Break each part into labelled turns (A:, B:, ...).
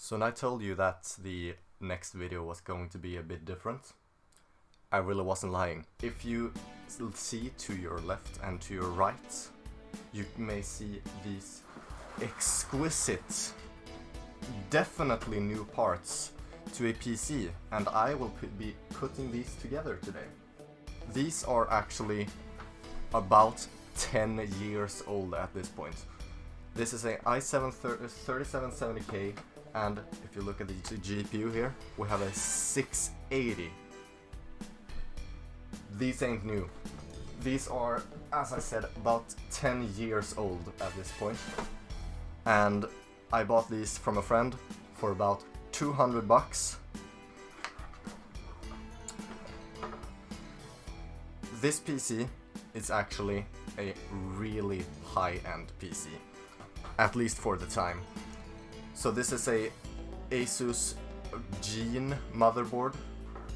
A: So when I told you that the next video was going to be a bit different, I really wasn't lying. If you see to your left and to your right, you may see these exquisite, definitely new parts to a PC, and I will be putting these together today. These are actually about 10 years old at this point. This is a i7 3770K, and if you look at the GPU here, we have a 680. These ain't new. These are, as I said, about 10 years old at this point. And I bought these from a friend for about 200 bucks. This PC is actually a really high-end PC, at least for the time. So this is a Asus Gene motherboard,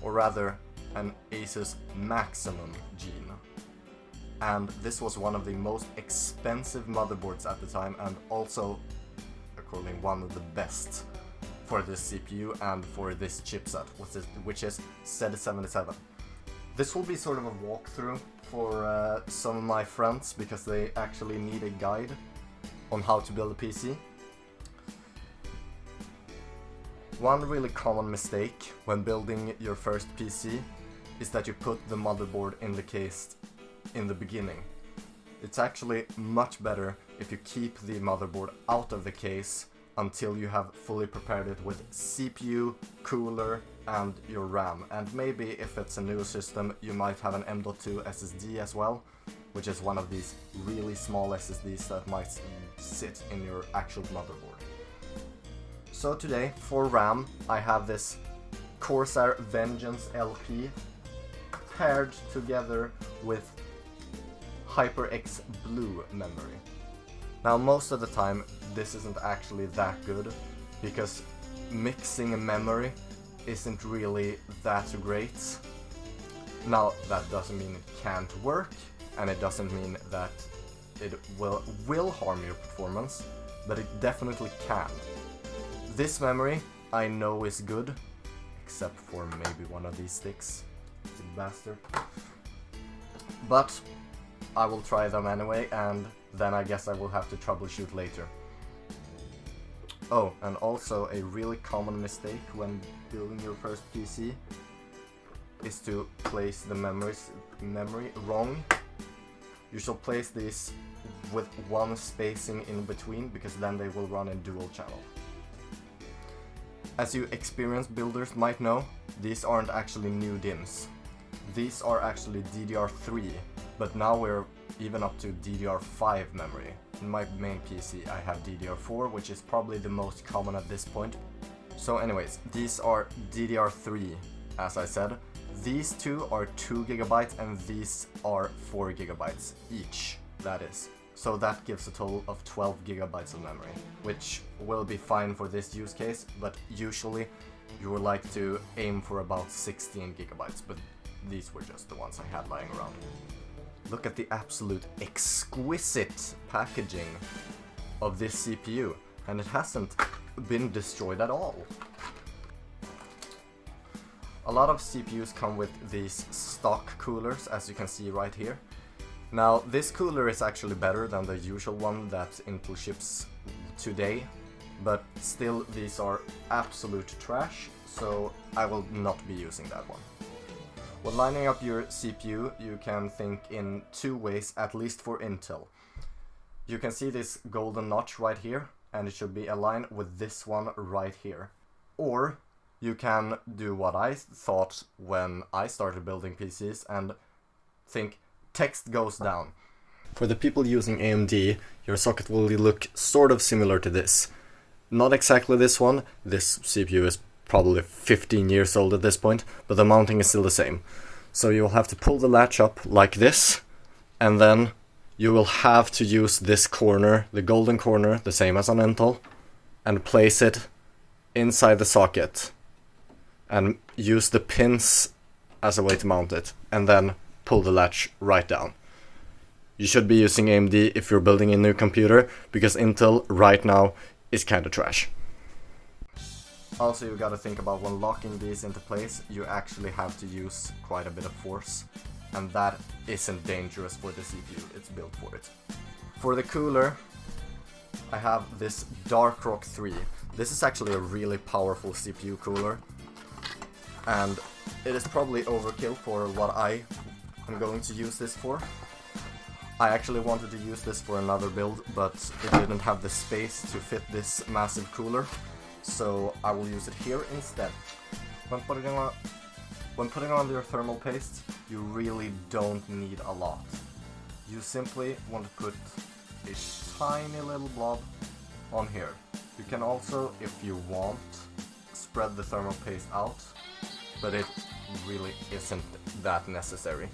A: or rather an Asus Maximum Gene. And this was one of the most expensive motherboards at the time, and also, according one of the best for this CPU and for this chipset, which is Z77. This will be sort of a walkthrough for some of my friends, because they actually need a guide on how to build a PC. One really common mistake when building your first PC is that you put the motherboard in the case in the beginning. It's actually much better if you keep the motherboard out of the case until you have fully prepared it with CPU, cooler, and your RAM. And maybe if it's a new system, you might have an M.2 SSD as well, which is one of these really small SSDs that might sit in your actual motherboard. So today, for RAM, I have this Corsair Vengeance LP paired together with HyperX Blue memory. Now, most of the time, this isn't actually that good, because mixing a memory isn't really that great. Now, that doesn't mean it can't work, and it doesn't mean that it will harm your performance, but it definitely can. This memory I know is good, except for maybe one of these sticks, you bastard. But I will try them anyway, and then I guess I will have to troubleshoot later. Oh, and also a really common mistake when building your first PC is to place the memory wrong. You should place these with one spacing in between, because then they will run in dual channel. As you experienced builders might know, these aren't actually new DIMMs. These are actually DDR3, but now we're even up to DDR5 memory. In my main PC I have DDR4, which is probably the most common at this point. So anyways, these are DDR3, as I said. These two are 2 GB and these are 4 GB each, that is. So that gives a total of 12 GB of memory, which will be fine for this use case, but usually you would like to aim for about 16 GB, but these were just the ones I had lying around. Look at the absolute exquisite packaging of this CPU, and it hasn't been destroyed at all. A lot of CPUs come with these stock coolers, as you can see right here. Now, this cooler is actually better than the usual one that Intel ships today, but still these are absolute trash, so I will not be using that one. When lining up your CPU, you can think in two ways, at least for Intel. You can see this golden notch right here, and it should be aligned with this one right here. Or you can do what I thought when I started building PCs and think text goes down. For the people using AMD, your socket will look sort of similar to this. Not exactly this one. This CPU is probably 15 years old at this point, but the mounting is still the same. So you'll have to pull the latch up like this, and then you will have to use this corner, the golden corner, the same as on Intel, and place it inside the socket, and use the pins as a way to mount it, and then pull the latch right down. You should be using AMD if you're building a new computer, because Intel right now is kinda trash. Also, you gotta think about when locking these into place, you actually have to use quite a bit of force, and that isn't dangerous for the CPU, it's built for it. For the cooler, I have this Dark Rock 3. This is actually a really powerful CPU cooler, and it is probably overkill for what I am going to use this for. I actually wanted to use this for another build, but it didn't have the space to fit this massive cooler, so I will use it here instead. When putting on your thermal paste, you really don't need a lot. You simply want to put a tiny little blob on here. You can also, if you want, spread the thermal paste out, but it really isn't that necessary.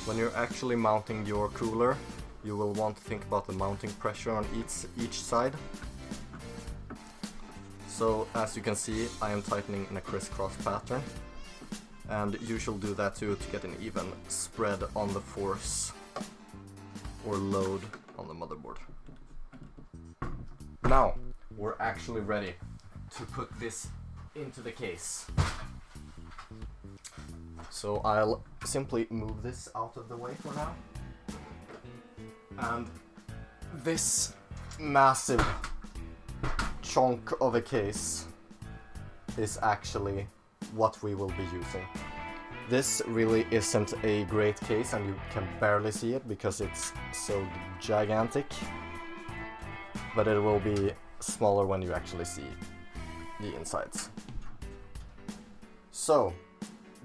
A: When you're actually mounting your cooler, you will want to think about the mounting pressure on each side. So as you can see, I am tightening in a crisscross pattern, and you shall do that too to get an even spread on the force or load on the motherboard. Now we're actually ready to put this into the case. So I'll simply move this out of the way for now. And this massive chunk of a case is actually what we will be using. This really isn't a great case, and you can barely see it because it's so gigantic, but it will be smaller when you actually see the insides. So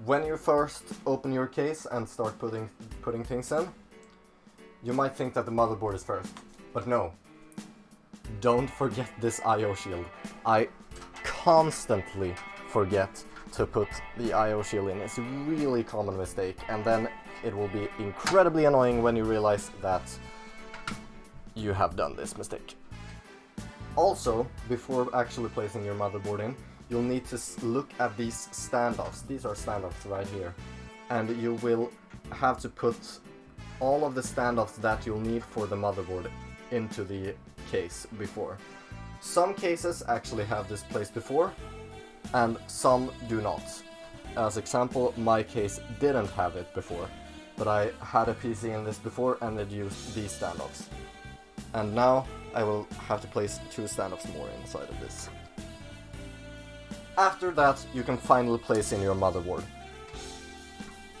A: when you first open your case and start putting things in, you might think that the motherboard is first, but no. Don't forget this I/O shield. I constantly forget to put the I/O shield in. It's a really common mistake, and then it will be incredibly annoying when you realize that you have done this mistake. Also, before actually placing your motherboard in, you'll need to look at these standoffs. These are standoffs right here, and you will have to put all of the standoffs that you'll need for the motherboard into the case before. Some cases actually have this placed before, and some do not. As example, my case didn't have it before, but I had a PC in this before and it used these standoffs. And now I will have to place 2 standoffs more inside of this. After that, you can finally place in your motherboard.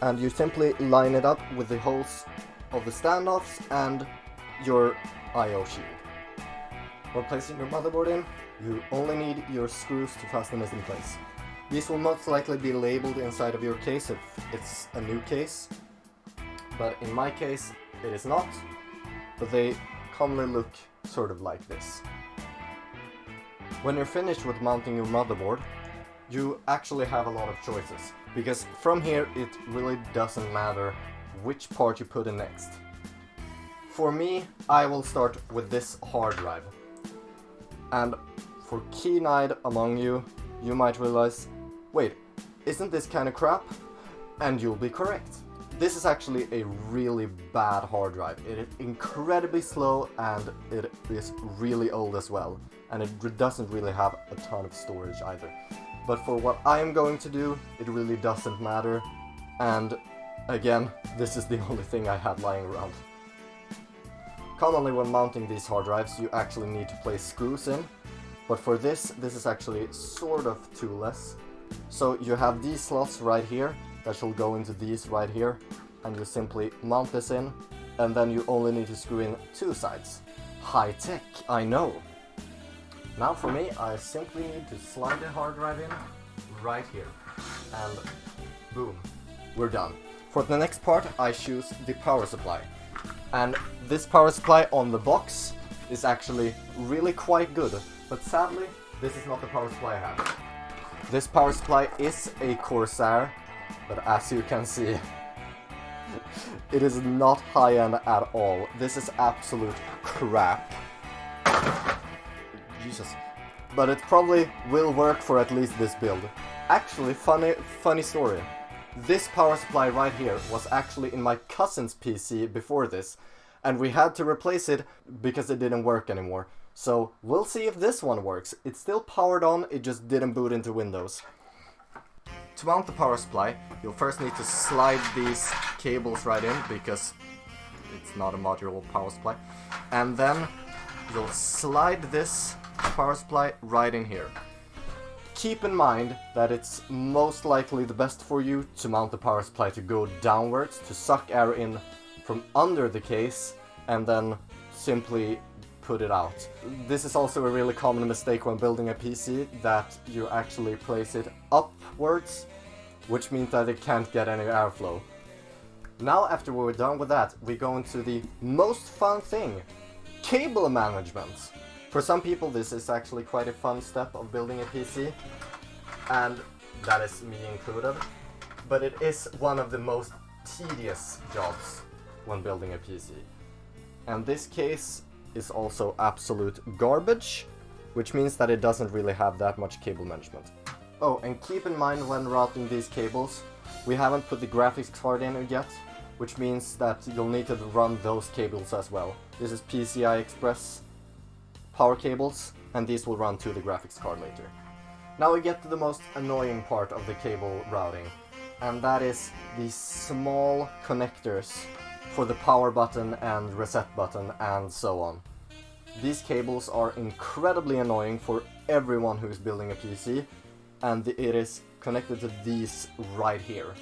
A: And you simply line it up with the holes of the standoffs and your I/O shield. When placing your motherboard in, you only need your screws to fasten this in place. These will most likely be labeled inside of your case if it's a new case, but in my case it is not, but they commonly look sort of like this. When you're finished with mounting your motherboard, you actually have a lot of choices, because from here it really doesn't matter which part you put in next. For me, I will start with this hard drive. And for keen-eyed among you, you might realize, wait, isn't this kind of crap? And you'll be correct. This is actually a really bad hard drive. It is incredibly slow and it is really old as well. And it doesn't really have a ton of storage either. But for what I am going to do, it really doesn't matter. And again, this is the only thing I have lying around. Commonly when mounting these hard drives, you actually need to place screws in. But for this is actually sort of toolless. So you have these slots right here that shall go into these right here. And you simply mount this in. And then you only need to screw in 2 sides. High tech, I know. Now for me, I simply need to slide the hard drive in right here. And boom, we're done. For the next part, I choose the power supply. And this power supply on the box is actually really quite good. But sadly, this is not the power supply I have. This power supply is a Corsair, but as you can see, it is not high-end at all. This is absolute crap. Jesus. But it probably will work for at least this build. Actually, funny story. This power supply right here was actually in my cousin's PC before this, and we had to replace it because it didn't work anymore. So we'll see if this one works. It's still powered on, it just didn't boot into Windows. To mount the power supply, you'll first need to slide these cables right in, because it's not a modular power supply. And then you'll slide this power supply right in here. Keep in mind that it's most likely the best for you to mount the power supply to go downwards, to suck air in from under the case, and then simply put it out. This is also a really common mistake when building a PC, that you actually place it upwards, which means that it can't get any airflow. Now, after we're done with that, we go into the most fun thing, cable management. For some people, this is actually quite a fun step of building a PC, and that is me included, but it is one of the most tedious jobs when building a PC. And this case is also absolute garbage, which means that it doesn't really have that much cable management. Oh, and keep in mind when routing these cables, we haven't put the graphics card in yet, which means that you'll need to run those cables as well. This is PCI Express power cables, and these will run to the graphics card later. Now we get to the most annoying part of the cable routing, and that is the small connectors for the power button and reset button and so on. These cables are incredibly annoying for everyone who is building a PC, and it is connected to these right here.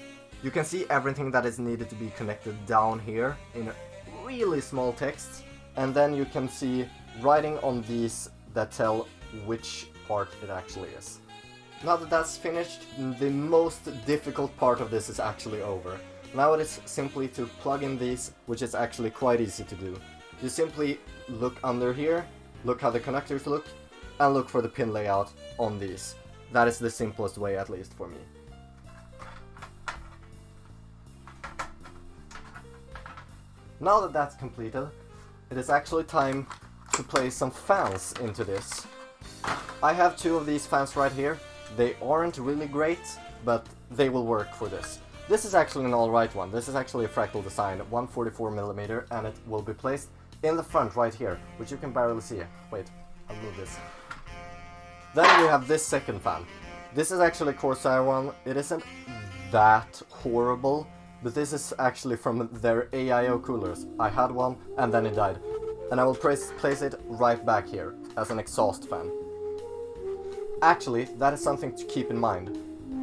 A: You can see everything that is needed to be connected down here in really small text, and then you can see writing on these that tell which part it actually is. Now that that's finished, the most difficult part of this is actually over. Now it is simply to plug in these, which is actually quite easy to do. You simply look under here, look how the connectors look, and look for the pin layout on these. That is the simplest way, at least for me. Now that that's completed, it is actually time to place some fans into this. I have two of these fans right here. They aren't really great, but they will work for this. This is actually an alright one. This is actually a fractal design, 144mm, and it will be placed in the front right here, which you can barely see. Wait, I'll move this. Then we have this second fan. This is actually a Corsair one. It isn't that horrible, but this is actually from their AIO coolers. I had one, and then it died. And I will place it right back here, as an exhaust fan. Actually, that is something to keep in mind.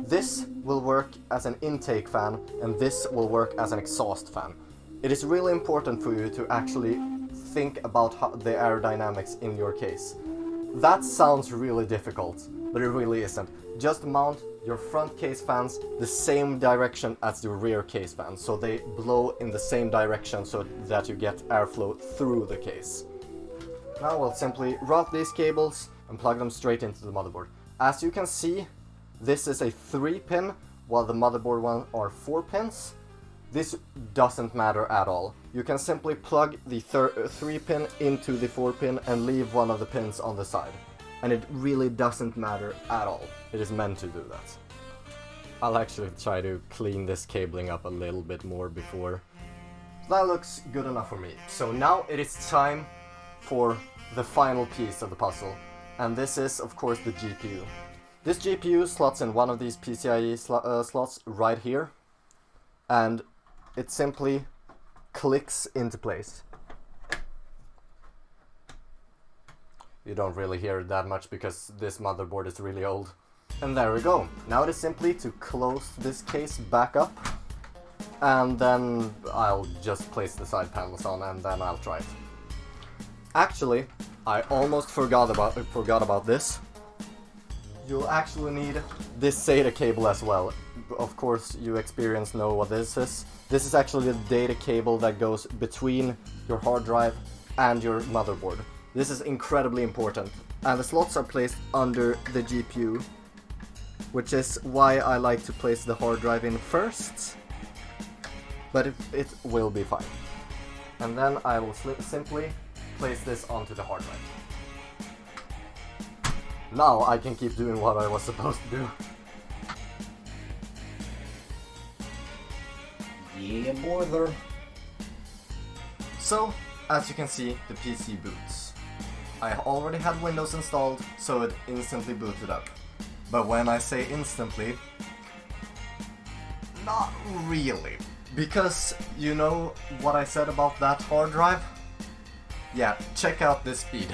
A: This will work as an intake fan, and this will work as an exhaust fan. It is really important for you to actually think about the aerodynamics in your case. That sounds really difficult, but it really isn't. Just mount your front case fans the same direction as the rear case fans, so they blow in the same direction so that you get airflow through the case. Now we'll simply route these cables and plug them straight into the motherboard. As you can see, this is a 3-pin, while the motherboard one are 4 pins. This doesn't matter at all. You can simply plug the 3-pin into the 4-pin and leave one of the pins on the side. And it really doesn't matter at all. It is meant to do that. I'll actually try to clean this cabling up a little bit more before. That looks good enough for me. So now it is time for the final piece of the puzzle. And this is, of course, the GPU. This GPU slots in one of these PCIe slots right here. And it simply clicks into place. You don't really hear it that much because this motherboard is really old. And there we go. Now it is simply to close this case back up. And then I'll just place the side panels on and then I'll try it. Actually, I almost forgot about this. You'll actually need this SATA cable as well. Of course, you experience know what this is. This is actually the data cable that goes between your hard drive and your motherboard. This is incredibly important. And the slots are placed under the GPU, which is why I like to place the hard drive in first. But it will be fine. And then I will simply place this onto the hard drive. Now I can keep doing what I was supposed to do. Yeah, brother. So, as you can see, the PC boots. I already had Windows installed, so it instantly booted up. But when I say instantly, not really. Because you know what I said about that hard drive? Yeah, check out this speed.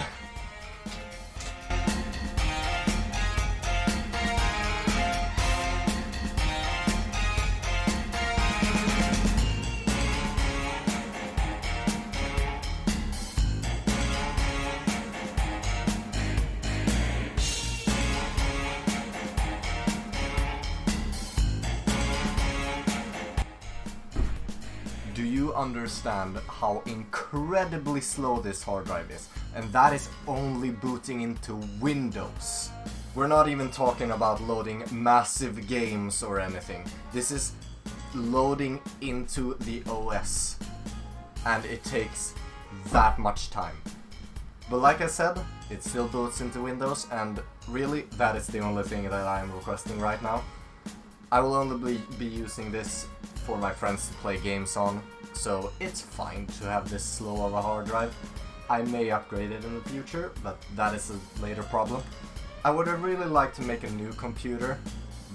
A: Do you understand how incredibly slow this hard drive is? And that is only booting into Windows. We're not even talking about loading massive games or anything. This is loading into the OS. And it takes that much time. But like I said, it still boots into Windows, and really that is the only thing that I am requesting right now. I will only be using this for my friends to play games on, so it's fine to have this slow of a hard drive. I may upgrade it in the future, but that is a later problem. I would have really liked to make a new computer,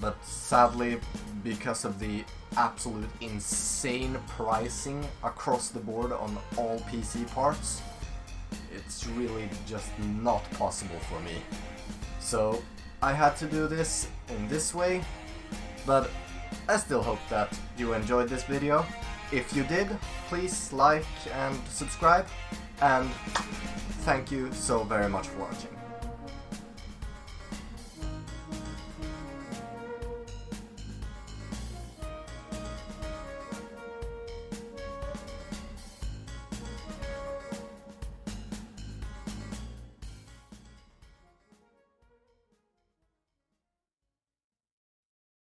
A: but sadly, because of the absolute insane pricing across the board on all PC parts, it's really just not possible for me. So I had to do this in this way, but I still hope that you enjoyed this video. If you did, please like and subscribe, and thank you so very much for watching.